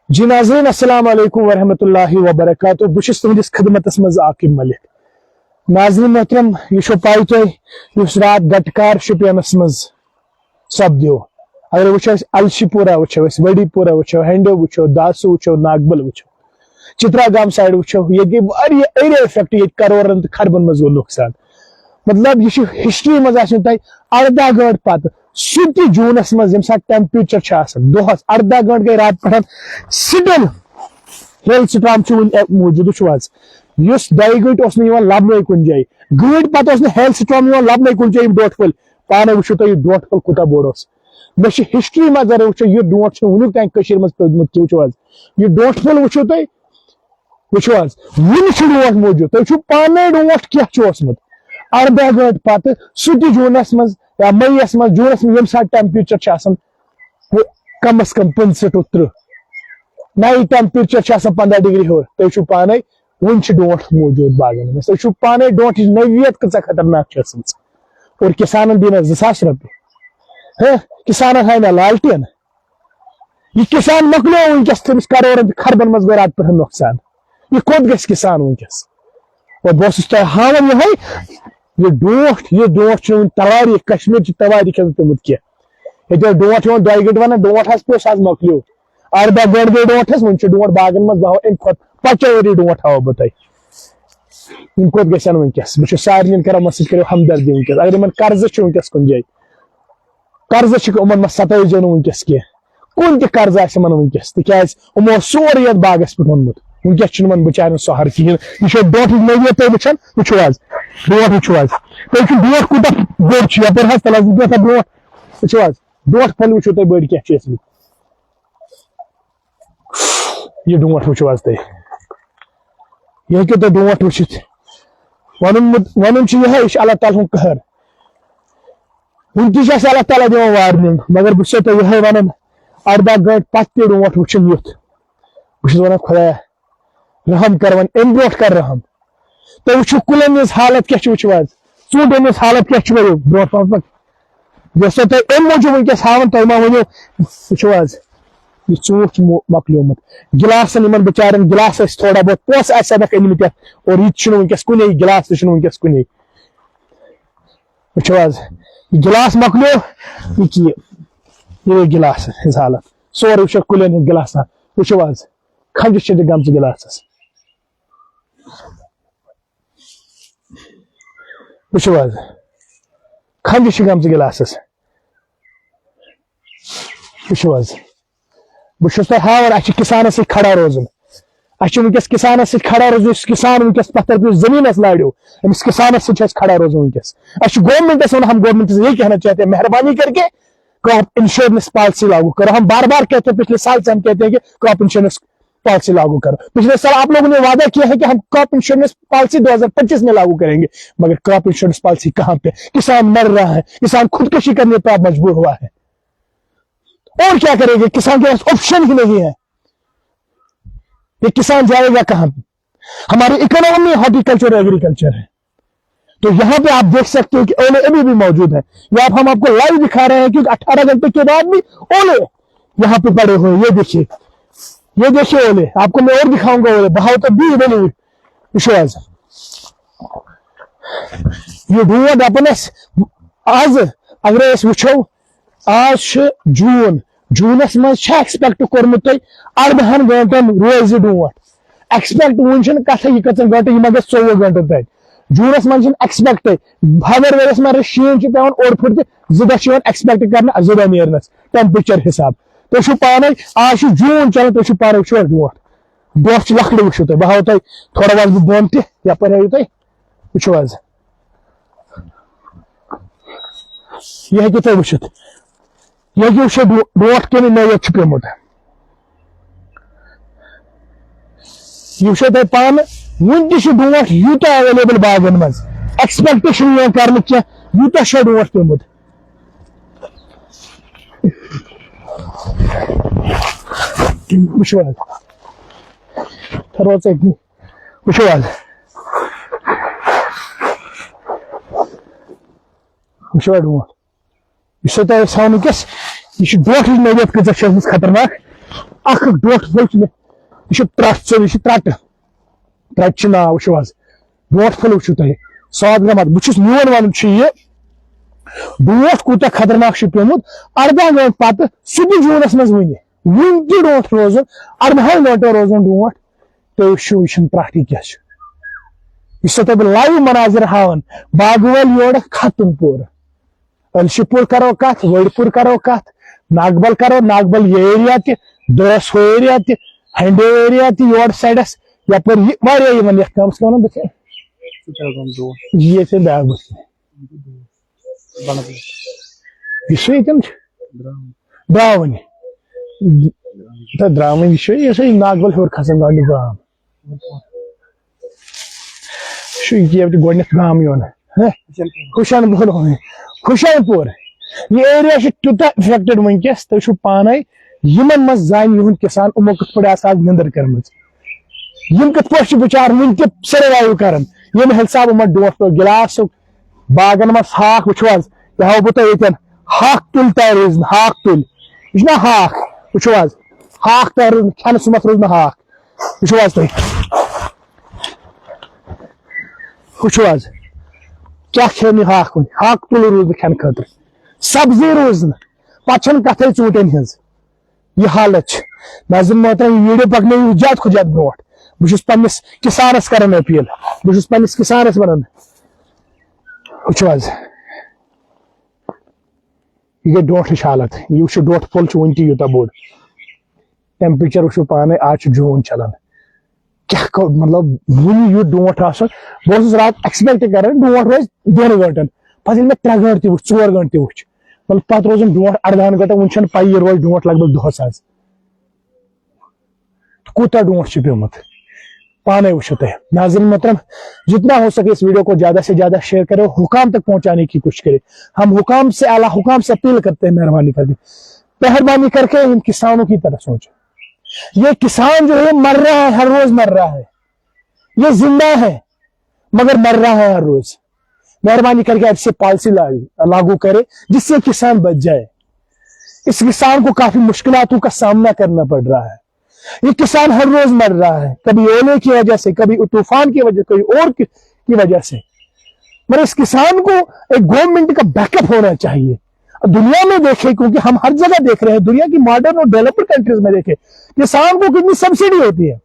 جی ناظرین السلام علیکم ورحمۃ اللہ وبرکاتہ بہت تہندس خدمتس مز عاقب ملک ناظرین محترم یہ پائی تہ اس رات گٹکار شپینس مز سپدیو اگر وچو الشی پورہ وچو وڑی پورہ وچو ہینڈو وچو داسو وچو ناگبل وچو چترا گام سائڈ وچو یہ گئی واریاہ ایریا افیکٹ یہ کرورن تو خربن مز گو نقصان مطلب یہ ہسٹری مز آسن تہ 18 گھنٹہ پتہ سہ تہ جونس مز یم سات ٹیمپریچر دہس 18 گھنٹہ گئی رات پہ سٹل ہیل سٹرام موجود وچو اس 2 گھنٹہ لبن کن جائے گھنٹہ پتہ ہیل سٹرام لبن کن جائے ڈوٹ پھل پانے وچو تہ یہ ڈوٹ پھل کوتا بوڑ مے ہسٹری مز اگر وچو یہ ڈوٹ ونیک تین مز پدمت وچو یہ ڈوٹ پھل وچو تہ وچو ون ڈوٹ موجود تھی پانے ڈوٹ کیا اوسمت 18 گھنٹہ پتہ سہ تہ جونس مز یا مئیس مز جونس مز یم سات temperature come is come 25 to 30 نئی ٹیمپریچر 15 ڈگری ہور تھی پانے ون ڈوٹ موجود باغن مز تھی پانے ڈوٹ نوعیت کچھ خطرناک اور کسانن دین 2000 روپیے کسانن ہائی نا لالٹین یہ کسان مکلو ونکس تمس کرورن خربن مز گو رات پہ نقصان یہ کوت گھس کسان ونکس اور بہت تہ ہاون یہ ڈوٹ تواری کشمیر چہ تواری کھمت کی یہ ڈوٹ 2 گھنٹہ ونان ڈوٹ پیس آج مکلیو 18 گھنٹہ گئی ڈوٹس ون ڈوٹ باغن مز بہ ام کھت پچوری ڈوٹ ہاو بہ تہ کوت گھن ونکس بہ سارن کران مس کرو ہمدردی ونکس اگر ان قرض ونکس کن جائے قرض ان مس ستٲیزو ونکس کی کن تہ قرض آن ونکس تکیاز یمو سورے یتھ باغس پہ اونمت ونکس بچارن سہر کہین یہ ڈوٹ نوعیت تھی وچان وچو ڈوٹ وچو تھی ڈوٹ کوتا بوڑ یپر تل ڈوٹ وچو ڈوٹ پھل وچو تھی بڑ کیا یہ ڈوٹ وچو تھی یہ ہیکو تھی ڈوٹ وچھت ون یہ اللہ تعالیٰ ہن قہر ون تہ اللہ تعالیٰ دِوان وارننگ مگر بہ چھسو تۄہہِ یہے ونان 18 گھنٹہ پتہ تہ ڈوٹ وچھن یُتھ بہ چھُس ونان خدایا رحم کر ون ام برونٛٹھ کر رحم تُہۍ وٕچھِو کُلٮ۪ن ہٕنٛز حالت کیاہ وٕچھِو ژوٗنٛٹھٮ۪ن ہٕنٛز حالت کیاہ برونٛٹھ پہم یۄس تۄہہِ امہِ موٗجوٗب ونکس ہاوان تُہۍ ما ؤنِو وٕچھِو یہ ژوٗنٛٹھ چھُ مۄکلیومُت گلاسن یمن بچارن گلاس ٲسۍ تھوڑا بہت پونٛسہٕ آسٮ۪کھ أنمٕتۍ یتھ اور یہ چھُنہٕ ونکس کُنے گلاس تہِ چھُنہٕ ونکس کُنے وٕچھِو یہ گلاس مۄکلیو یہ گٔے گلاس ہٕنٛز حالت سورُے وٕچھو کُلٮ۪ن ہٕنٛدۍ گلاسن وٕچھِو کھنجہِ چھِ تہِ گٔمژٕ گلاسس وٕچھِو کھنجہِ چھِ گٔمژٕ گلاسس وٕچھِو بہٕ چھُس تۄہہِ ہاوان اَسہِ چھِ کِسانس سۭتۍ کھڑا روزُن اَسہِ چھُ ونکس کِسانس سۭتۍ کھڑا روزُن یُس کِسان ونکس پتھر پہ زمینس لاڑیو أمِس کِسانس سۭتۍ چھُ اَسہِ کھڑا روزُن ونکس اَسہِ چھُ گورنمنٹس ہم گورنمنٹ سے یہ کہنا چاہتے ہیں مہربانی کر کے क्रॉप इंश्योरेंस पॉलिसी लागू करो। हम बार बार कहते हैं, पिछले साल से हम कहते हैं कि क्रॉप इंश्योरेंस पॉलिसी लागू करो। पिछले साल आप लोगों ने वादा किया है कि हम क्रॉप इंश्योरेंस पॉलिसी 2025 में लागू करेंगे, मगर क्रॉप इंश्योरेंस पॉलिसी कहां पे? किसान मर रहा है, किसान खुदकुशी करने पर मजबूर हुआ है, और क्या करेंगे? किसान के पास ऑप्शन ही नहीं है, ये किसान जाएगा कहां पे? हमारी इकोनॉमी हॉर्टिकल्चर और एग्रीकल्चर है। तो यहाँ पे आप देख सकते हो कि ओले अभी भी मौजूद है। ये हम आपको लाइव दिखा रहे हैं कि 18 घंटे के बाद भी ओले यहाँ पे पड़े हुए हैं। ये देखिए ओले, आपको मैं और दिखाऊंगा ओले, बहाव तो भी बनी हुई विश्वास। ये डूड अपनस आज अगर वो आज जूनस मज एक्सपेक्ट कोर्मुत 18 घंटन रोज डूड एक्सपेक्ट वन कथ यह कचन घंटे यह गए 24 घंटन तक जूनस मज एक्सपेक्ट भदर वेरस मर शीन पेवान और फुट 2 दह एक्सपेक्ट कर 2 दह नेरनस टेम्परेचर हिसाब। तुम पाने आज जून चलान, तुम पाने वो डोट लकड़ वो तुम बह तुम थोड़ा वस बह बोन तपर हूँ तुम वो यह हेकि तुम वुचित यह वो डोट कम नोयत पेमुत यह वो तुम पान वन डोट यूता अवेलेबल बागन मज एक्सपेक्टेशन कर यूता डोट पेमुत वो डोट इस वनकस यह डोट नोयत कच खतरनाक اخ ڈوٹھ پھل یہ ترٹ ثو یہ ترٹ ناو وچھو حظ ڈوٹھ پھل وچھو تھی 100 گرام بہت میون ون یہ ڈوٹھ کوتہ خطرناک پیومت 18 گنٹہ پتہ سہ تہ جوٗنس منٛز ون تہ ڈوٹھ روزان 18 گنٹن روزان ڈوٹھ تُہۍ وٕچھِو یہِ چھُنہٕ ترٛٹھٕے کیٛاہ چھُ یہ سا تہ لائیو مناظر ہاون باغ ول یور ختم پور علشہ پور کرو کت وڑ پور کرو کت ناگبل کرو ناگبل یہ ایریا تہ دوس ہو ایریا تہ ہنڈے ایریا تہ یور سائڈس یپر واریاہ یتھ گامس ونان بہٕ یہ سے بیاکھ بس یہ یتن دراوٕنۍ درامٕنۍ یہ ناگبل ہیوٚر کھسان گاندِ گام گۄڈنیتھ گام یون خوشن پور یہ ایریا تیوتاہ افیکٹڈ ونکس تُہۍ چھِو پانے یمن مز زانہِ یہُنٛد کسان یِمو کِتھ پٲٹھۍ آسہِ آز نِندٕر کٔرمٕژ یم کِتھ پٲٹھۍ چھِ بِچار وُنہِ تہِ سٔروایو کران ییٚمہِ حساب یِمن ڈوٹھ پیوٚو گِلاسُک باغن منٛز ہاکھ وٕچھو حظ یہ ہاو بہٕ تۄہہِ ییٚتٮ۪ن ہاکھ تُلۍ تیار روزِ نہٕ ہاکھ تُلۍ یہِ چھُنہ ہاکھ وٕچھو حظ ہاکھ تیار روزِ نہٕ کھٮ۪نہٕ سُمتھ روزِ نہٕ ہاکھ وٕچھو حظ تُہۍ وٕچھو حظ کیا کھیٚن یہِ ہاکھ وۄنۍ ہاکھ تُلٕے روٗد نہٕ کھٮ۪نہٕ خٲطرٕ سبزی روٗز نہٕ پتہٕ چھنہٕ کتھے ژوٗنٛٹھٮ۪ن ہٕنٛز یہ حالت چھِ ناظریٖن محترم یہ ویڈیو پکنٲیِو زیادٕ کھۄتہٕ زیادٕ برونٛٹھ بہٕ چھُس پننِس کسانس کران اپیٖل بہٕ چھُس پننِس کسانس ونان وٕچھو حظ یہ گٔے ڈوٹھٕچ حالت یہ وٕچھو ڈوٹھ پھوٚل چھُ وُنہِ تہِ یوٗتاہ بوٚڑ ٹیمپریچر وٕچھو پانے آز چھُ جوٗن چلان کیا مطلب ون یُتھ ڈونٛٹھ آسان بہٕ اوسُس رات ایکسپیکٹ کران ڈونٛٹھ روزِ 2 گنٹن پتہٕ ییٚلہِ مےٚ 3 گنٹہٕ تہِ وٕچھ 4 گنٹہٕ تہِ وٕچھ مطلب پتہٕ روزان ڈونٛٹھ 18 گنٹن وُنہِ چھنہٕ پایی یہِ روزِ ڈونٛٹھ لگ بگ دۄہس آز کوٗتاہ ڈونٛٹھ چھُ پیوٚمُت پانے وٕچھو تُہۍ ناظریٖن محترم جتنا ہو سکے اس ویڈیو کو زیادہ سے زیادہ شیئر کرے حکام تک پہنچانے کی کوشش کرے ہم حکام سے اعلیٰ حکام سے اپیل کرتے ہیں مہربانی کر کے ان کسانوں کی طرف سوچیں یہ کسان جو ہے مر رہا ہے ہر روز مر رہا ہے یہ زندہ ہے مگر مر رہا ہے ہر روز مہربانی کر کے ایسی پالیسی لاگو کرے جس سے کسان بچ جائے اس کسان کو کافی مشکلاتوں کا سامنا کرنا پڑ رہا ہے یہ کسان ہر روز مر رہا ہے کبھی اولے کی وجہ سے کبھی طوفان کی وجہ کبھی اور کی وجہ سے مگر اس کسان کو ایک گورنمنٹ کا بیک اپ ہونا چاہیے دنیا میں دیکھیں کیونکہ ہم ہر جگہ دیکھ رہے ہیں دنیا کی ماڈرن اور ڈیولپڈ کنٹریز میں دیکھیں کسان کو کتنی سبسڈی ہوتی ہے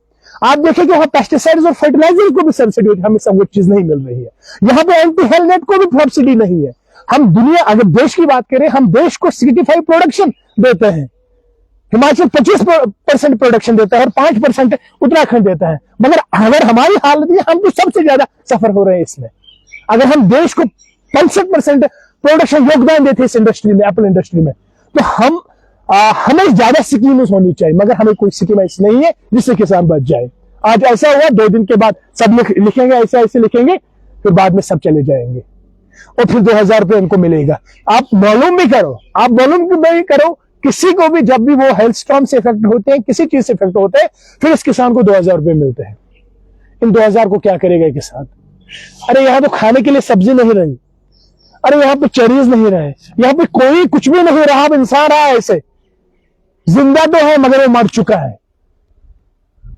آپ دیکھیں کہ وہاں پیسٹیسائڈز اور فرٹیلائزر کو بھی سبسڈی ہوتی ہے ہمیں سب وہ چیز نہیں مل رہی ہے یہاں پہ اینٹی ہیل نیٹ کو بھی سبسڈی نہیں ہے ہم دنیا اگر دیش کی بات کریں ہم دیش کو 65 پروڈکشن دیتے ہیں ہماچل 25% پروڈکشن دیتا ہے اور 5% اتراکھنڈ دیتا ہے مگر اگر ہماری حالت یہ ہم تو سب سے زیادہ سفر ہو رہے ہیں اس میں اگر ہم دیش کو 65% پروڈکشن یوگدان دیتے اس انڈسٹری میں ایپل انڈسٹری میں تو ہمیں زیادہ سکیمز ہونی چاہیے مگر ہمیں کوئی سکیم ایسی نہیں ہے جس سے کسان بچ جائے آج ایسا ہوا 2 دن کے بعد سب لکھیں گے ایسے لکھیں گے پھر بعد میں سب چلے جائیں گے اور پھر 2000 روپے ان کو ملے گا آپ معلوم بھی کرو کسی کو بھی جب بھی وہ ہیلتھ اسٹارم سے افیکٹ ہوتے ہیں کسی چیز سے افیکٹ ہوتے ہیں پھر اس کسان کو 2000 روپے ملتے ہیں ان 2000 کو کیا کرے گا کسان ارے یہاں تو کھانے کے لیے سبزی نہیں رہی ارے یہاں پہ چیریز نہیں رہے یہاں پہ کوئی کچھ بھی نہیں رہا اب انسان رہا ایسے زندہ تو ہے مگر وہ مر چکا ہے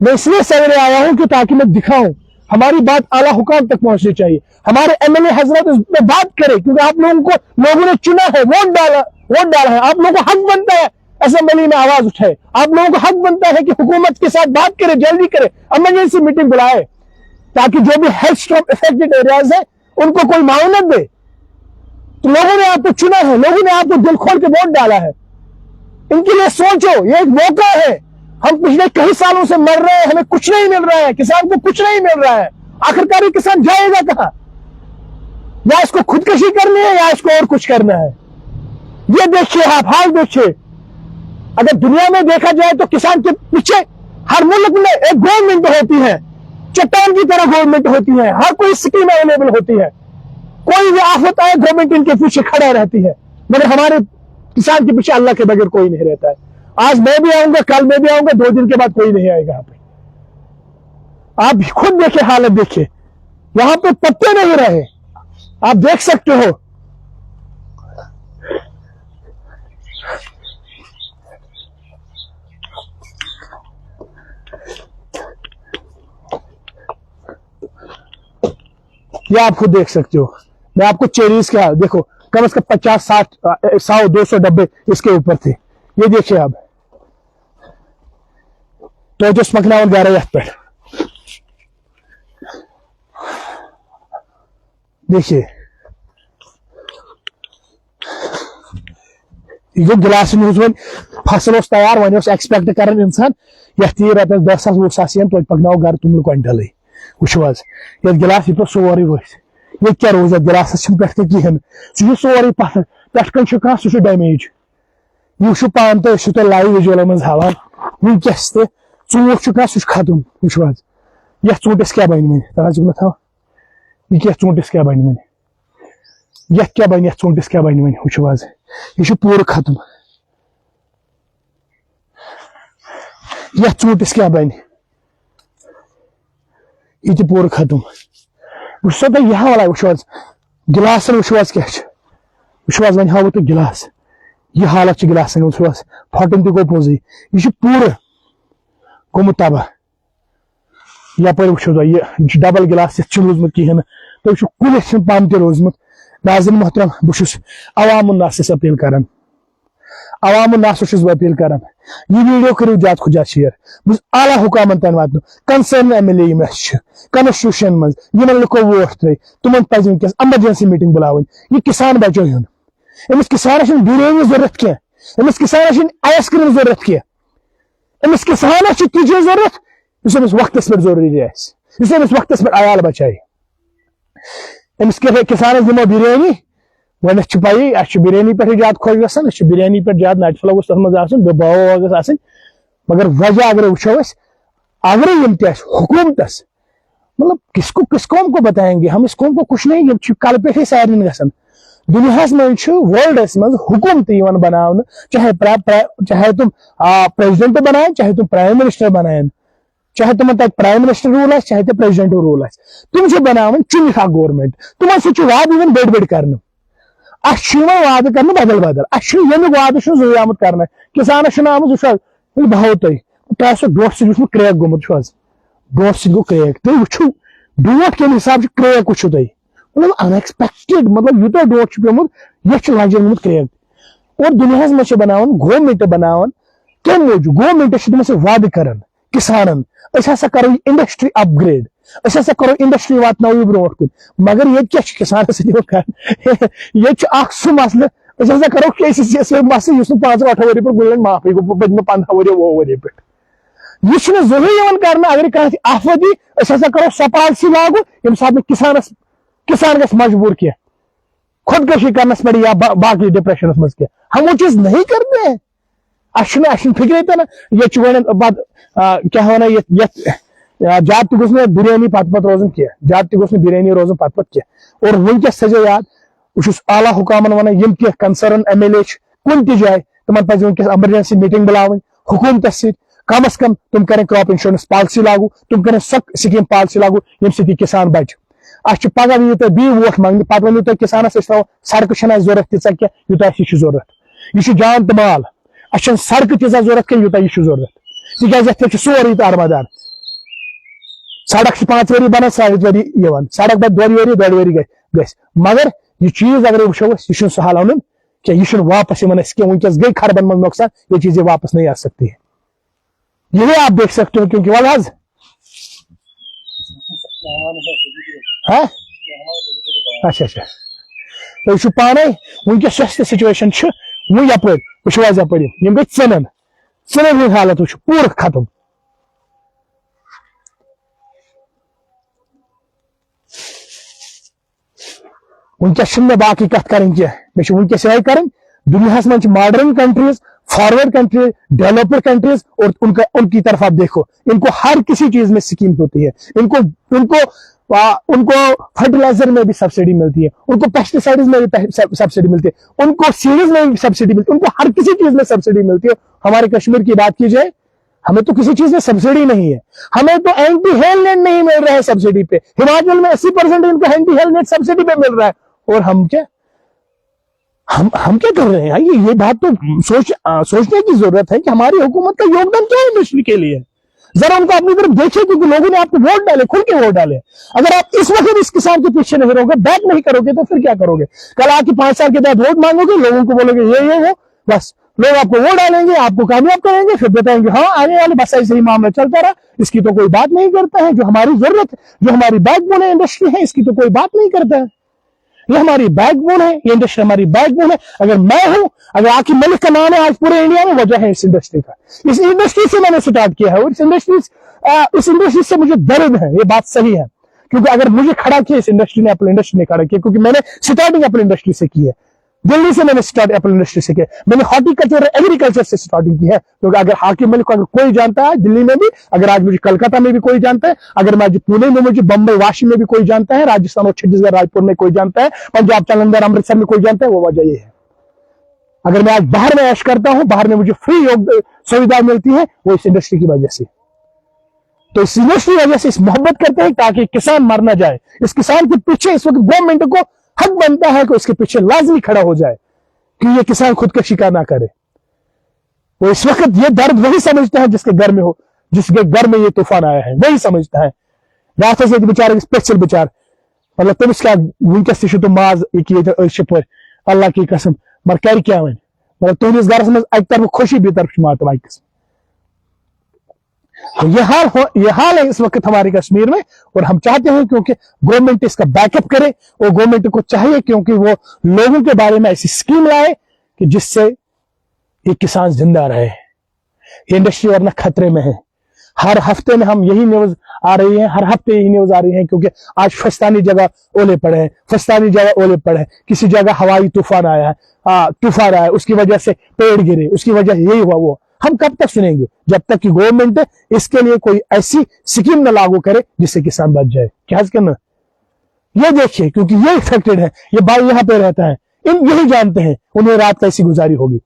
میں اس لیے سویرے آیا ہوں کہ تاکہ میں دکھاؤں ہماری بات اعلیٰ حکام تک پہنچنی چاہیے ہمارے MLA حضرات اس پہ بات کرے کیونکہ آپ لوگوں نے چنا ہے ووٹ ڈالا ہے آپ لوگوں کو حق بنتا ہے اسمبلی میں آواز اٹھائے آپ لوگوں کو حق بنتا ہے کہ حکومت کے ساتھ بات کرے جلدی کرے ایمرجنسی میٹنگ بلائے تاکہ جو بھی ہیلتھ اسٹارم افیکٹڈ ایریاز ہیں ان کو کوئی معاونت دے تو لوگوں نے آپ کو چنا ہے لوگوں نے آپ کو دل کھول کے ووٹ ڈالا ہے ان کے لیے سوچو یہ ایک موقع ہے ہم پچھلے کئی سالوں سے مر رہے ہیں ہمیں کچھ نہیں مل رہا ہے کسان کو کچھ نہیں مل رہا ہے آخرکار یہ کسان جائے گا کہاں یا اس کو خودکشی کرنی ہے یا اس کو اور کچھ کرنا ہے یہ دیکھیے آپ حال دیکھیے اگر دنیا میں دیکھا جائے تو کسان کے پیچھے ہر ملک میں ایک گورنمنٹ ہوتی ہے چٹان کی طرح گورنمنٹ ہوتی ہے ہر کوئی اسکیم اویلیبل ہوتی ہے کوئی بھی آفت آئے گورنمنٹ ان کے پیچھے کھڑا رہتی ہے مگر ہمارے کسان کے پیچھے اللہ کے بغیر کوئی نہیں رہتا ہے آج میں بھی آؤں گا کل میں بھی آؤں گا 2 دن کے بعد کوئی نہیں آئے گا یہاں پہ آپ خود دیکھیں حالت دیکھیں یہاں پہ پتے نہیں رہے آپ دیکھ سکتے ہو ये आप खुद देख सकते हो। मैं आपको चेरीज का देखो, कम से कम 50, 60, 100, 200 डब्बे इसके ऊपर थे। ये देखिए आप, तो जो स्मकनावन गा रहे पे देखिए, जो गिलास वन फसल तैयार वन एक्सपेक्ट कर इंसान ये रपस 10 10 तो पकनो गर तुमल क्विंटल वो ये गिलास ये सोरे वस ये क्या रोज गिलास पे कहें सह सोरे पे सह डैमेज यह पान तो लाइव विजुअल मज हावान वनकस तोट सह खत्म वो ये ूंटस क्या बन वन तक था यह क्या ूंटस क्या बन वन ये क्या बन ूंटस क्या बन वन वो यह पूरा खत्म यह ूंटस क्या बन यह पूरा खत्म वो तो यह वाला वो गिलास वो क्या वो वन हाव तो गिलास यह हालत गिलास वो फटन तो गो पोज यह पूरा गोमुत तबाह यपर वो यह डबल गिलास ये रोजमुत कहें तो कुलिस पान तक रोजमुत। नाज़रीन मोहतरम बहुत अवाम नास अपील कर अवाम नास अपील कर यह वीडियो करो ज्यादा खुद ज्यादा शेयर बस आला हुकामन तन वात कंसर्न MLA कॉन्स्टिट्यूशन मज लुको वोट त्र तुम पज वनकस एमरजेंसी मीटिंग बुलावन यह किसान बचो इन अमिस किसानस बिरयानी जरूरत क्या अमिस किसानस आइसक्रीम जरूरत क्या अमिस किसानस ती चीज जरूरत अमिस वक्त पे जरूरी अमिस वक्त पे आयाल बचाए अमिस किसानस दिमो बिरयानी वन पाई अ बिरयानी पे ज्यादा खुश गसान बिरयानी पे ज्यादा नट फ्लावर्स तथ मज बाव मगर वजह अगर वो अगर यम हुकूमतस मतलब किस कौम को बताएंगे हम, इस कौम को कुछ नहीं, ये कल पे सारे गसान दुनिया मज वर्ल्डस मज हुकूमत बनाने चाहे तुम प्रेसिडेंट बनाए चाहे तुम प्राइम मिनिस्टर बनाएं चाहे तुम तक प्राइम मिनिस्टर रूल आ चाहे प्रेसिडेंट रूल आ तुम बनावन चुनिक गवर्नमेंट तुम वाद बड़ बड़ कर वाद कर बदल बदल यमुक वाद जरूर आमुत कर किसानस आमुत वो बहो तुम तह डोट सो क्रैक गोमुत डोट सो क्रैक तुम वो डोट कम हिसाब क्रैक वो मतलब अनएक्सपेक्टेड मतलब यूत डोट पेमुत यह लजन क्रैक और दुनिया मज बनावन गवर्नमेंट बनावन कम मूजूब गवर्नमेंट तुम वाद कर किसानन असा करो इंडस्ट्री अपग्रेड असा करो इंडस्ट्री वातनो ब्रो कुन मगर ये क्या किसान ये सह मसल असा करो मसल 5-8 वरी पे गुजर माफी गो 15 वरी 20 वरी पे यह जरूरी कर अगर कह आफदी असा करो सो पॉलिसी लागू यम सात किसान गस मजबूर क्या खुदकशी करने पे या बाकी डिप्रेशन मज क्या हम वो चीज नहीं करते हैं फिक्र तन ये वन क्या वन ज्यादा तोस बिरयानी पत रोजन क्या ज्यादा तोस बिरयानी रोजन पत क्या और वनकस थो याद वो आला हुकामन वन यम कंसर्न MLA कुन जाए तुम पे वनकस एमरजेंसी मीटिंग बुलावन हुकूमत कम अज कम तुम करें क्रॉप इंश्योरेंस पॉलिसी लागू तुम करें सो स्कीम पॉलिसी लागू यम सि किसान बच पगह वी तुम बी वोट मांगने पे वन तुम किसानस सड़क जरूरत ती क्या यूत जरूरत यह जान तो माल सड़क तीजा जरूरत क्या यूत यह जरूरत तक सोरे अरमदार सड़क 5 वरी बना 7 वरी सड़क बद 2 वरी 2 वरी ग मगर यह चीज अगर वो यह सहल अन क्या यह वापस वनकस गई खरबन मन नुकसान ये चीजें वापस नहीं आ सकती है यही आप देख सकते हो क्योंकि वल अच्छा तो पाने वनकस सिचुएशन वो यप वो यप गई चनन हंद हालत वो पूरा खत्म वनकस बाकी कत कर वनकस यह कर दुनिया मज modern countries forward countries developed countries और उनकी तरफ आप देखो इनको हर किसी चीज में स्कीम होती है उनको फर्टिलाइजर में भी सब्सिडी मिलती है उनको पेस्टिसाइड्स में भी सब्सिडी मिलती है उनको सीड्स में भी सब्सिडी मिलती है उनको हर किसी चीज में सब्सिडी मिलती है। हमारे कश्मीर की बात की जाए हमें तो किसी चीज में सब्सिडी नहीं है हमें तो एंटी हेल नेट नहीं मिल रहा है सब्सिडी पे हिमाचल में 80% इनको एंटी हेल नेट सब्सिडी पे मिल रहा है और हम क्या कर रहे हैं ये बात तो सोचने की जरूरत है कि हमारी हुकूमत का योगदान क्या है इंडस्ट्री के लिए जरा उनको अपनी तरफ देखिए, क्योंकि लोगों ने आपको वोट डाले, खुल के वोट डाले। अगर आप इस वक्त इस किसान के पीछे नहीं रहोगे, बैक नहीं करोगे, तो फिर क्या करोगे? कल आके 5 साल के बाद वोट मांगोगे, लोगों को बोलोगे ये वो, बस लोग आपको वोट डालेंगे, आपको कामयाब करेंगे, फिर बताएंगे हाँ आने वाले बस ऐसे ही मामला चलता रहा, इसकी तो कोई बात नहीं करता है। जो हमारी जरूरत, जो हमारी बैकबोन है इंडस्ट्री है, इसकी तो कोई बात नहीं करता है। ये हमारी बैकबोन है, ये इंडस्ट्री हमारी बैकबोन है। अगर मैं हूं, अगर आकिब मलिक का नाम है आज पूरे इंडिया में, वजह है इस इंडस्ट्री का। इस इंडस्ट्री से मैंने स्टार्ट किया है और इस इंडस्ट्री से मुझे दर्द है, ये बात सही है। क्योंकि अगर मुझे खड़ा किया इस इंडस्ट्री ने, एप्पल इंडस्ट्री ने खड़ा किया, क्योंकि मैंने स्टार्टिंग एप्पल इंडस्ट्री से की है। दिल्ली से मैंने स्टार्ट एप्पल इंडस्ट्री से किया, मैंने हॉर्टिकल्चर और एग्रीकल्चर से स्टार्टिंग की है। क्योंकि अगर आकिब मलिक को अगर कोई जानता है दिल्ली में भी, अगर आज मुझे कलकत्ता में भी कोई जानता है, अगर मैं पुणे में, मुझे बंबई वाशी में भी कोई जानता है, राजस्थान और छत्तीसगढ़ रायपुर में कोई जानता है, पंजाब जालंधर अमृतसर में कोई जानता है, वो वजह ये है। अगर मैं आज बाहर में ऐश करता हूं, बाहर में मुझे फ्री सुविधा मिलती है, वो इस इंडस्ट्री की वजह से। तो इस इंडस्ट्री की वजह से इस मोहब्बत करते हैं ताकि किसान मर ना जाए। इस किसान के पीछे इस वक्त गवर्नमेंट को हक बनता है कि उसके पीछे लाजमी खड़ा हो जाए कि ये किसान खुदकशी ना करे। वो इस वक्त ये दर्द वही समझता है जिसके घर में हो, जिसके घर में ये तूफान आया है, वही समझता है। रास्ते से बेचारे स्पेशल बेचार, मतलब तुम इसका विंकस तो माज शिपर अल्लाह की कसम मर कर क्या वन, मतलब तुम इस घर में एक तरफ खुशी भी तरफ मात वाइकस। तो ये हाल है इस वक्त हमारे कश्मीर में, और हम चाहते हैं क्योंकि गवर्नमेंट इसका बैकअप करे, और गवर्नमेंट को चाहिए क्योंकि वो लोगों के बारे में ऐसी स्कीम लाए कि जिससे ये किसान जिंदा रहे। ये इंडस्ट्री वरना खतरे में है। हर हफ्ते में हम यही न्यूज आ रही है, हर हफ्ते यही न्यूज आ रही है, क्योंकि आज फस्तानी जगह ओले पड़े हैं, फस्तानी जगह ओले पड़े हैं, किसी जगह हवाई तूफान आया है, उसकी वजह से पेड़ गिरे, उसकी वजह से यही हुआ वो। हम कब तक सुनेंगे? जब तक कि गवर्नमेंट इसके लिए कोई ऐसी स्कीम न लागू करे जिससे किसान बच जाए। क्या करना, ये देखिए, क्योंकि ये इफेक्टेड है, ये भाई यहाँ पे रहता है, यही जानते हैं उन्हें रात कैसी गुजारी होगी,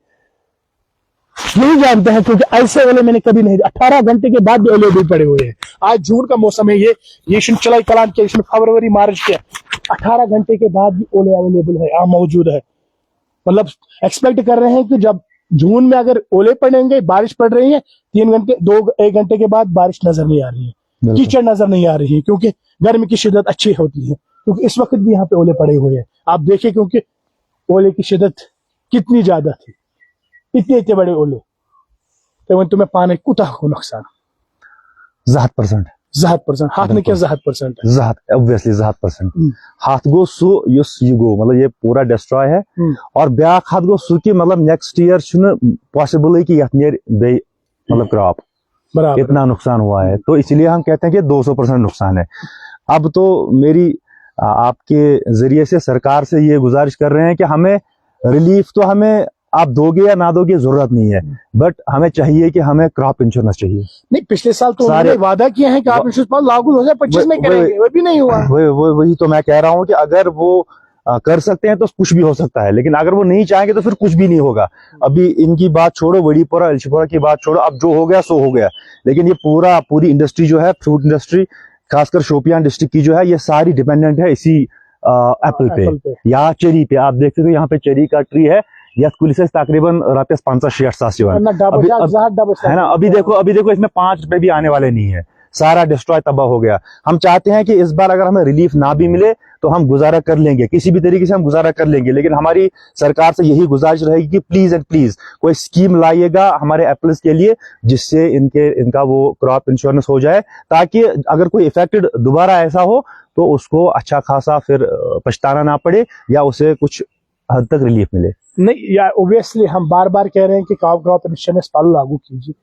यही जानते हैं। क्योंकि ऐसे ओले मैंने कभी नहीं, 18 घंटे के बाद भी ओले भी पड़े हुए हैं। आज जून का मौसम है, ये चलाई कलाम के फरवरी मार्च के 18 घंटे के बाद भी ओले अवेलेबल है, मौजूद है। मतलब एक्सपेक्ट कर रहे हैं कि जब जून में अगर ओले पड़ेंगे, बारिश पड़ रही है, 1 घंटे के बाद बारिश नजर नहीं आ रही है, कीचड़ नजर नहीं आ रही है, क्योंकि गर्मी की शिद्दत अच्छी होती है। क्योंकि इस वक्त भी यहाँ पे ओले पड़े हुए हैं, आप देखिए, क्योंकि ओले की शिद्दत कितनी ज्यादा थी, इतने बड़े ओले। तो तुम्हें पाने कुता को नुकसान 100% हाथ में क्या 100% है, 100% हाथ गो सु युस ये गो, मतलब ये पूरा डिस्ट्रॉय है। और ब्याक हाथ गो सु कि मतलब नेक्स्ट ईयर छुन पॉसिबल है कि यह बे मतलब क्रॉप इतना नुकसान हुआ है। तो इसलिए हम कहते हैं कि 200% नुकसान है। अब तो मेरी आपके जरिए से सरकार से ये गुजारिश कर रहे हैं कि हमें रिलीफ तो हमें आप दोगे या ना दोगे जरूरत नहीं है, बट हमें चाहिए कि हमें क्रॉप इंश्योरेंस चाहिए। नहीं, पिछले साल तो उन्होंने वादा किया है कि क्रॉप इंश्योरेंस लागू 2025 में करेंगे, वो भी नहीं हुआ। वही तो मैं कह रहा हूँ कि अगर वो कर सकते हैं तो कुछ भी हो सकता है, लेकिन अगर वो नहीं चाहेंगे तो फिर कुछ भी नहीं होगा। अभी इनकी बात छोड़ो, वड़ीपुरा एलशीपुरा की बात छोड़ो, अब जो हो गया सो हो गया। लेकिन ये पूरी इंडस्ट्री जो है, फ्रूट इंडस्ट्री, खासकर शोपियां डिस्ट्रिक्ट की जो है, ये सारी डिपेंडेंट है इसी एप्पल पे या चेरी पे। आप देखते हो यहाँ पे चेरी का ट्री है, यह कुल तकरीबन रुपये 560 है ना। अभी देखो इसमें 5 रुपए भी आने वाले नहीं है, सारा डिस्ट्रॉय तबाह हो गया। हम चाहते हैं कि इस बार अगर हमें रिलीफ ना भी मिले तो हम गुजारा कर लेंगे, किसी भी तरीके से हम गुजारा कर लेंगे। लेकिन हमारी सरकार से यही गुजारिश रहेगी कि प्लीज एंड प्लीज कोई स्कीम लाइएगा हमारे एप्पल्स के लिए, जिससे इनका वो क्रॉप इंश्योरेंस हो जाए, ताकि अगर कोई इफेक्टेड दोबारा ऐसा हो तो उसको अच्छा खासा फिर पछताना ना पड़े या उसे कुछ हद तक रिलीफ मिले। नहीं यार, ओबियसली हम बार बार कह रहे हैं कि क्रॉप इंश्योरेंस लागू कीजिए।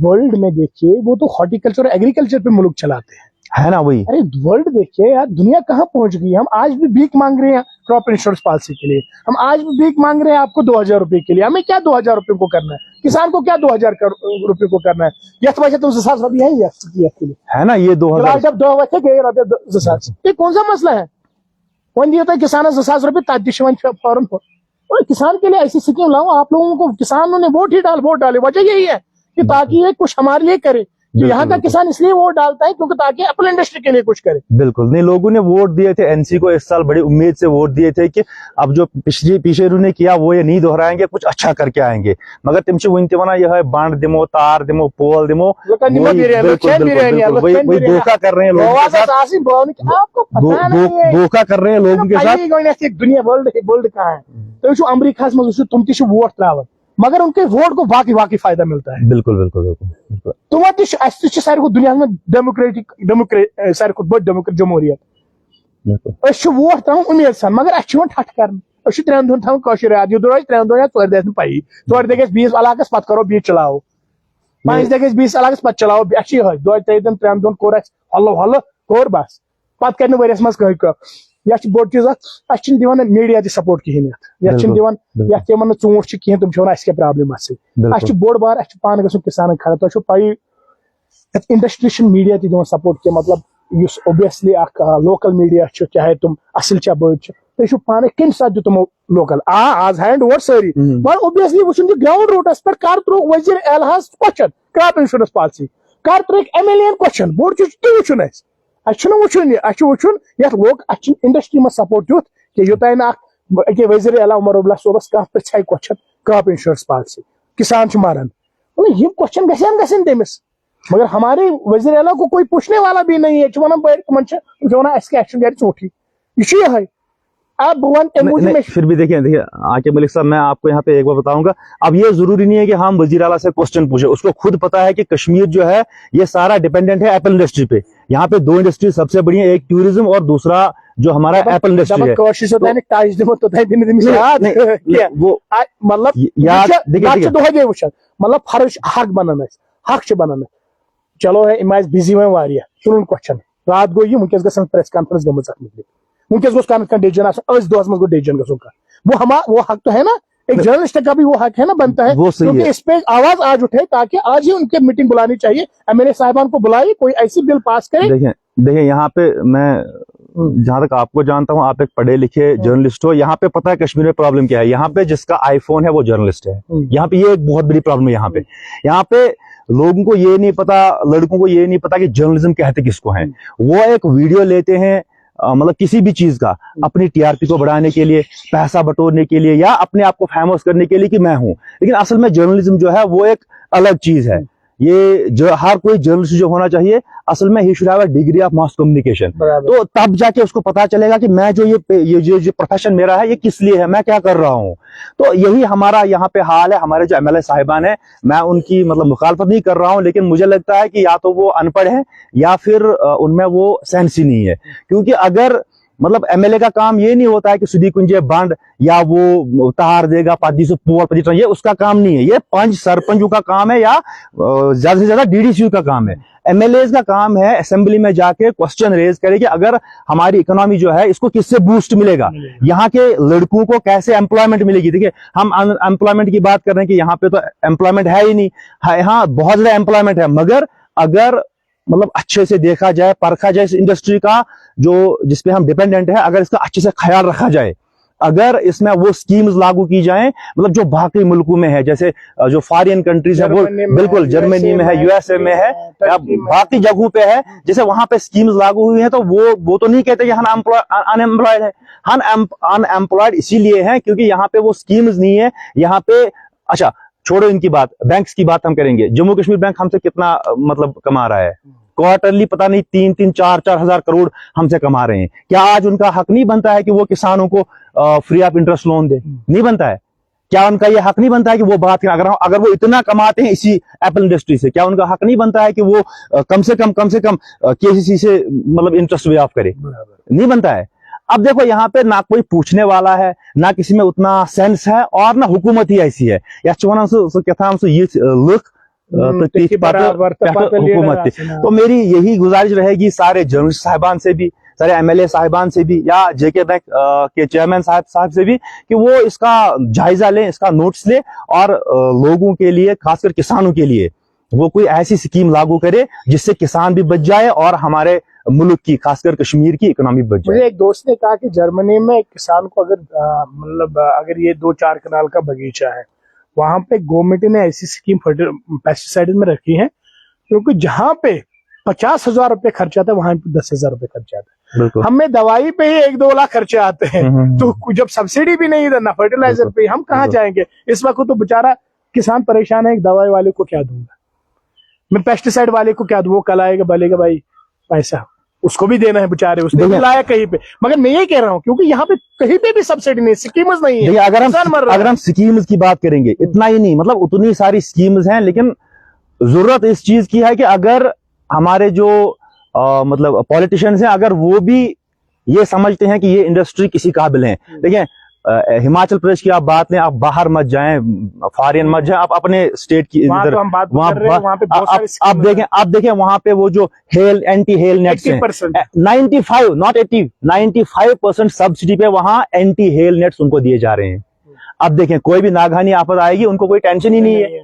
वर्ल्ड में देखिए, वो तो हॉर्टिकल्चर और एग्रीकल्चर पे मुल्क चलाते हैं, है ना। वही अरे वर्ल्ड देखिए यार, दुनिया कहाँ पहुंच गई। हम आज भी भीख मांग रहे हैं क्रॉप इंश्योरेंस पॉलिसी के लिए, हम आज भी भीख मांग रहे हैं आपको 2000 रुपए के लिए। हमें क्या 2000 रुपए को करना है, किसान को क्या 2000 रुपए को करना है? यथ वैसे तो 2000 रुपये है ना, ये 2000 ये कौन सा मसला है? वन दिया था किसान 2000 रुपये फौरन। और किसान के लिए ऐसी स्कीम लाओ, आप लोगों को किसानों ने वोट डाले। वजह यही है कि ताकि ये कुछ हमारे लिए करे, कि यहाँ का किसान इसलिए वोट डालता है क्योंकि ताकि एप्पल इंडस्ट्री के लिए कुछ करे। बिल्कुल नहीं, लोगों ने वोट दिए थे एनसी को इस साल, बड़ी उम्मीद से वोट दिए थे कि अब जो पीछे उन्होंने किया वो ये नहीं दोहराएंगे, कुछ अच्छा करके आएंगे। मगर तुम वन तना यह बांड दिमो, तार दिमो, पोल दिमो, वही धोखा कर रहे हैं लोगों के साथ, धोखा कर रहे हैं लोगों के साथ। दुनिया वर्ल्ड कहाँ है तो अमरीका तुम वोट त्रावन मगर उनके वोट को वाकई फायदा मिलता है। बिल्कुल बिल्कुल बिल्कुल। तो वो दुनिया में डेमोक्रेटिक सारे बड़ डेमोक्रेट जमहूरियत वोट त्रावन उम्मीद सान मगर ठट कर 3 दिन थवन कशर याद यह रोज 3 दिन या 4 दिन पी 4 दिन बीस इलाकस पे करो बीच चलाओ 5 दिन बीस इलाकस पे चलाओ 2-3 दिन 3 दिन कोर हल्लो हल्लो कोर बस पत कर वरियस मज कह या बोड़ चीज दिवान मीडिया तक सपोर्ट कहें दिवान यमन चूंट कहें तुम वन क्या प्रॉब्लम बोड़ बार पान गो किसान खड़ा तुम पी इंडस्ट्री मीडिया दिवान सपोर्ट कह मतलब ओबियसली लोकल मीडिया चाहे तुम असल बड़ तुम पान कम साथ दितमो लोकल आज हैंड ओवर सारी मगर ओबियसली वो ग्राउंड रूटस पे कर त्रो वजीर एलाहस क्वेश्चन क्रॉप इंश्योरेंस पॉलिसी कर त्रो एमएलए क्वेश्चन बोड़ चीज वुन वुन लोग इंडस्ट्री में सपोर्ट तुथ कि योतान वजीर अला उमर अब्दुल्ला सोबस कह पृछाई क्वेश्चन क्रॉप इंश्योरेंस पॉलिसी किसान मरान ये क्वेश्चन गसन तमिस मगर हमारे वजीर अला को कोई पूछने वाला भी नहीं है वन वन एक्शन गर चोटी ये अब फिर भी देखिए आकिब मलिक साहब, मैं आपको यहाँ पे एक बार बताऊंगा, अब ये जरूरी नहीं है कि हम वजीर आला से क्वेश्चन पूछे, उसको खुद पता है कि कश्मीर जो है ये सारा डिपेंडेंट है एप्पल इंडस्ट्री पे। यहाँ पे 2 इंडस्ट्री सबसे बड़ी है, एक टूरिज्म और दूसरा जो हमारा एप्पल इंडस्ट्री है। मतलब फर्ज हक बनन हक बनन चलो है इम बिजी वन सुन क्वेश्चन रात गो ये वनकस ग प्रेस कॉन्फ्रेंस गम वनकस गो डिसीजन दोहस मज गो डिसीजन गो वो हक तो है ना, एक जर्नलिस्ट का भी वो हक है ना, बनता है क्योंकि इस पे आवाज आज उठे ताकि आज ही उनके मीटिंग बुलानी चाहिए, एमएलए साहिबान को बुलाइए, कोई ऐसी बिल पास करे। देखिए यहाँ पे मैं जहां तक आपको जानता हूँ, आप एक पढ़े लिखे जर्नलिस्ट हो, यहाँ पे पता है कश्मीर में प्रॉब्लम क्या है। यहाँ पे जिसका आईफोन है वो जर्नलिस्ट है, यहाँ पे ये एक बहुत बड़ी प्रॉब्लम है। यहाँ पे लोगों को ये नहीं पता, लड़कों को ये नहीं पता कि जर्नलिज्म कहते किसको है। वो एक वीडियो लेते हैं मतलब किसी भी चीज का अपनी टीआरपी को बढ़ाने के लिए, पैसा बटोरने के लिए, या अपने आप को फेमस करने के लिए कि मैं हूं, लेकिन असल में जर्नलिज्म जो है वो एक अलग चीज है। ये जो हर कोई जर्नलिस्ट जो होना चाहिए असल में he should have a degree of mass communication, तो तब जाके उसको पता चलेगा कि मैं जो ये प्रोफेशन मेरा है ये किस लिए है, मैं क्या कर रहा हूँ। तो यही हमारा यहाँ पे हाल है। हमारे जो एमएलए साहिबान है, मैं उनकी मतलब मुखालफत नहीं कर रहा हूँ, लेकिन मुझे लगता है कि या तो वो अनपढ़ है या फिर उनमें वो सेंस ही नहीं है। क्योंकि अगर मतलब एमएलए का काम ये नहीं होता है कि सुधी कुंजे बंड या वो तार देगा 500 पोल 25, ये उसका काम नहीं है। ये 5 सरपंचों का काम है या ज्यादा से ज्यादा डीडीसी का काम है। एमएलए का काम है असेंबली में जाके क्वेश्चन रेज करे कि अगर हमारी इकोनॉमी जो है इसको किससे बूस्ट मिलेगा, यहाँ के लड़कों को कैसे एम्प्लॉयमेंट मिलेगी। देखिए हम अनएम्प्लॉयमेंट की बात कर रहे हैं कि यहाँ पे तो एम्प्लॉयमेंट है ही नहीं, यहाँ बहुत ज्यादा एम्प्लॉयमेंट है, मगर अगर मतलब अच्छे से देखा जाए, परखा जाए इस इंडस्ट्री का जो जिसपे हम डिपेंडेंट है, अगर इसका अच्छे से ख्याल रखा जाए, अगर इसमें वो स्कीम्स लागू की जाएं मतलब जो बाकी मुल्कों में है, जैसे जो फॉरेन कंट्रीज है वो बिल्कुल जर्मनी में है, यूएसए में है, या बाकी जगहों पे है, जैसे वहां पे स्कीम्स लागू हुई हैं, तो वो तो नहीं कहते कि हम अनएम्प्लॉयड है। हम अनएम्प्लॉयड इसीलिए है क्योंकि यहाँ पे वो स्कीम्स नहीं है। यहाँ पे अच्छा छोड़ो इनकी बात, बैंक्स की बात हम करेंगे। जम्मू कश्मीर बैंक हमसे कितना मतलब कमा रहा है, क्वार्टरली पता नहीं 3-3, 4-4 हजार करोड़ हमसे कमा रहे हैं। क्या आज उनका हक नहीं बनता है कि वो किसानों को फ्री ऑफ इंटरेस्ट लोन दे? नहीं बनता है। क्या उनका ये हक नहीं बनता है कि वो बात करें? अगर वो इतना कमाते हैं इसी एप्पल इंडस्ट्री से, क्या उनका हक नहीं बनता है कि वो कम से कम केसीसी से मतलब इंटरेस्ट वे ऑफ करे? नहीं बनता है। अब देखो यहाँ पे ना कोई पूछने वाला है, ना किसी में उतना सेंस है, और ना हुकूमत ही ऐसी है। हुकूमत। तो मेरी यही गुजारिश रहेगी सारे जर्नलिस्ट साहिबान से भी, सारे एमएलए साहिबान से भी, या जेके बैंक के चेयरमैन साहब से भी, कि वो इसका जायजा लें, इसका नोट्स लें, और लोगों के लिए, खासकर किसानों के लिए वो कोई ऐसी स्कीम लागू करे जिससे किसान भी बच जाए और हमारे मुल्क की, खासकर कश्मीर की इकोनॉमी बच जाए। मुझे एक दोस्त ने कहा कि जर्मनी में एक किसान को अगर मतलब अगर ये 2-4 कनाल का बगीचा है, वहां पे गवर्नमेंट ने ऐसी स्कीम पेस्टिसाइड में रखी है क्योंकि जहां पे 50,000 रुपए खर्चा आता है वहां पे 10,000 रुपए खर्चा आता है। बिल्कुल। हमें दवाई पे ही 1-2 लाख खर्चे आते हैं, तो जब सब्सिडी भी नहीं देना फर्टिलाइजर पे, हम कहाँ जाएंगे? इस वक्त तो बेचारा किसान परेशान है, एक दवाई वाले को क्या दूंगा मैं, पेस्टिसाइड वाले को क्या दूं? वो कल आएगा बोलेगा भाई पैसा उसको भी देना है, बेचारे उसने भी लाया कहीं पे। मगर मैं ये कह रहा हूँ क्योंकि यहाँ पे कहीं पे भी सब्सिडी नहीं, स्कीम्स नहीं है। अगर हम स्कीम्स की बात करेंगे, इतना ही नहीं, मतलब उतनी सारी स्कीम्स हैं, लेकिन जरूरत इस चीज की है कि अगर हमारे जो मतलब पॉलिटिशियंस हैं, अगर वो भी ये समझते हैं कि ये इंडस्ट्री किसी काबिल है। देखिए हिमाचल प्रदेश की आप बात लें, आप बाहर मत जाएं, फॉरेन मत जाएं, आप अपने स्टेट की वहाँ तो हम बात कर रहे हैं, वहाँ पे बहुत सारी आप देखें वहां पे वो जो एंटी हेल नेट्स हैं, 95 नॉट 80 95% सब्सिडी पे वहां एंटी हेल नेट्स उनको दिए जा रहे हैं। अब देखें कोई भी नागहानी आफत आएगी उनको कोई टेंशन ही नहीं है,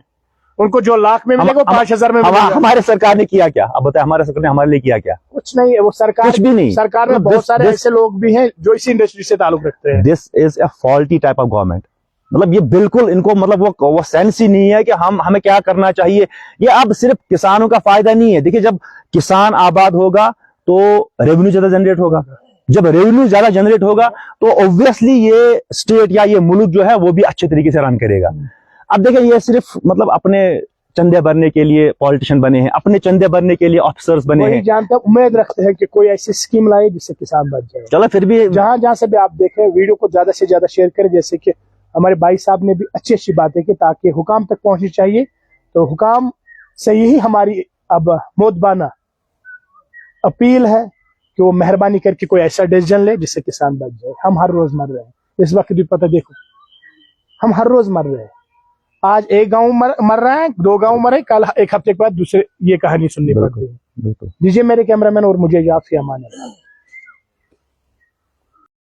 उनको जो लाख में मिलेगा 5,000 में मिलेगा। हमारे सरकार ने किया क्या? अब बताए हमारे सरकार ने हमारे लिए किया क्या? कुछ नहीं है, वो सरकार कुछ भी नहीं। सरकार में बहुत सारे ऐसे लोग भी हैं जो इसी इंडस्ट्री से ताल्लुक रखते हैं। This is a faulty type of government. मतलब ये बिल्कुल इनको मतलब वो सेंस ही नहीं है कि हमें क्या करना चाहिए। ये अब सिर्फ किसानों का फायदा नहीं है। देखिए जब किसान आबाद होगा तो रेवेन्यू ज्यादा जनरेट होगा, जब रेवेन्यू ज्यादा जनरेट होगा तो ऑब्वियसली ये स्टेट या ये मुल्क जो है वो भी अच्छे तरीके से रन करेगा। अब देखिए ये सिर्फ मतलब अपने चंदे भरने के लिए पॉलिटिशियन बने हैं, अपने चंदे भरने के लिए ऑफिसर्स बने हैं। जानते उम्मीद रखते हैं कि कोई ऐसी स्कीम लाए जिससे किसान बच जाए। चलो फिर भी जहां जहां से भी आप देखें वीडियो को ज्यादा से ज्यादा शेयर करें, जैसे कि हमारे भाई साहब ने भी अच्छी अच्छी बातें की ताकि हुकाम तक पहुंचनी चाहिए। तो हुकाम से यही हमारी अब मोदबाना अपील है कि वो मेहरबानी करके कोई ऐसा डिसीजन ले जिससे किसान बच जाए। हम हर रोज मर रहे हैं, इस वक्त भी पता देखो हम हर रोज मर रहे हैं। आज एक गांव मर रहा है, 2 गांव मरे, कल एक हफ्ते के बाद दूसरे ये कहानी सुननी पड़ती है। दीजिए मेरे कैमरामैन और मुझे याद से अमान।